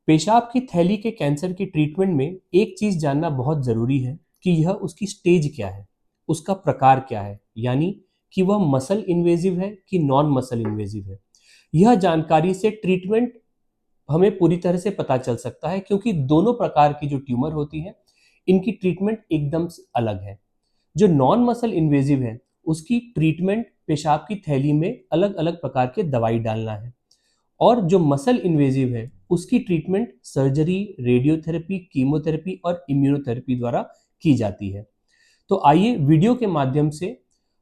पेशाब की थैली के कैंसर की ट्रीटमेंट में एक चीज जानना बहुत जरूरी है कि यह उसकी स्टेज क्या है, उसका प्रकार क्या है, यानी कि वह मसल इन्वेजिव है कि नॉन मसल इन्वेजिव है। यह जानकारी से ट्रीटमेंट हमें पूरी तरह से पता चल सकता है, क्योंकि दोनों प्रकार की जो ट्यूमर होती है इनकी ट्रीटमेंट एकदम से अलग है। जो नॉन मसल इन्वेजिव है उसकी ट्रीटमेंट पेशाब की थैली में अलग अलग प्रकार के दवाई डालना है, और जो मसल इन्वेजिव है उसकी ट्रीटमेंट सर्जरी, रेडियोथेरेपी, कीमोथेरेपी और इम्यूनोथेरेपी द्वारा की जाती है। तो आइए वीडियो के माध्यम से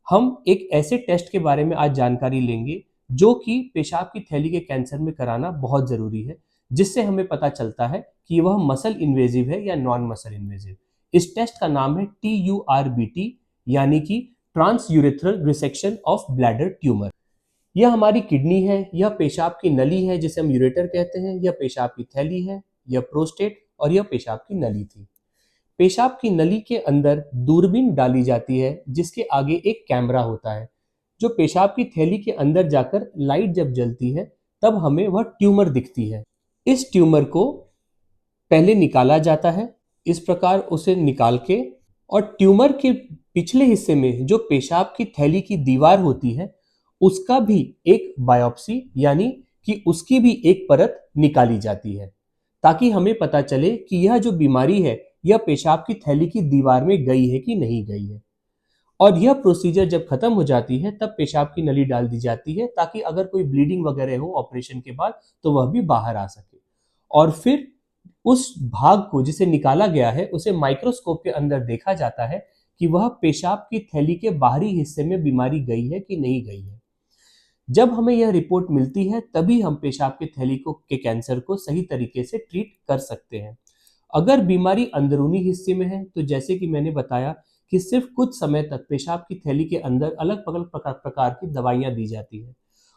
हम एक ऐसे टेस्ट के बारे में आज जानकारी लेंगे जो कि पेशाब की थैली के कैंसर में कराना बहुत जरूरी है, जिससे हमें पता चलता है कि वह मसल इन्वेजिव है या नॉन मसल इन्वेजिव। इस टेस्ट का नाम है TURBT, यानी कि trans urethral resection of bladder tumour. यह हमारी किडनी है, यह पेशाब की नली है जिसे हम यूरेटर कहते हैं, यह पेशाब की थैली है, यह प्रोस्टेट और यह पेशाब की नली थी। पेशाब की नली के अंदर दूरबीन डाली जाती है जिसके आगे एक कैमरा होता है, जो पेशाब की थैली के अंदर जाकर लाइट जब जलती है तब हमें वह ट्यूमर दिखती है। इस ट्यूमर को पहले निकाला जाता है, इस प्रकार उसे निकाल के, और ट्यूमर के पिछले हिस्से में जो पेशाब की थैली की दीवार होती है उसका भी एक बायोप्सी यानी कि उसकी भी एक परत निकाली जाती है, ताकि हमें पता चले कि यह जो बीमारी है यह पेशाब की थैली की दीवार में गई है कि नहीं गई है। और यह प्रोसीजर जब खत्म हो जाती है तब पेशाब की नली डाल दी जाती है, ताकि अगर कोई ब्लीडिंग वगैरह हो ऑपरेशन के बाद तो वह भी बाहर आ सके। और फिर उस भाग को जिसे निकाला गया है उसे माइक्रोस्कोप के अंदर देखा जाता है कि वह पेशाब की थैली के बाहरी हिस्से में बीमारी गई है कि नहीं गई है। जब हमें यह रिपोर्ट मिलती है तभी हम पेशाब की थैली को के कैंसर को सही तरीके से ट्रीट कर सकते हैं। अगर बीमारी अंदरूनी हिस्से में है तो जैसे कि मैंने बताया कि सिर्फ कुछ समय तक पेशाब की थैली के अंदर अलग अलग प्रकार की दवाइयां दी जाती है।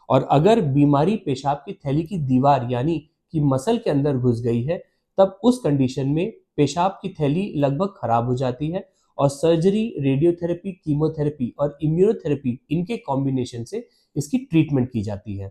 और अगर बीमारी पेशाब की थैली की दीवार यानी कि मसल के अंदर घुस गई है तब उस कंडीशन में पेशाब की थैली लगभग खराब हो जाती है, और सर्जरी, रेडियोथेरेपी, कीमोथेरेपी और इम्यूनोथेरेपी इनके कॉम्बिनेशन से इसकी ट्रीटमेंट की जाती है।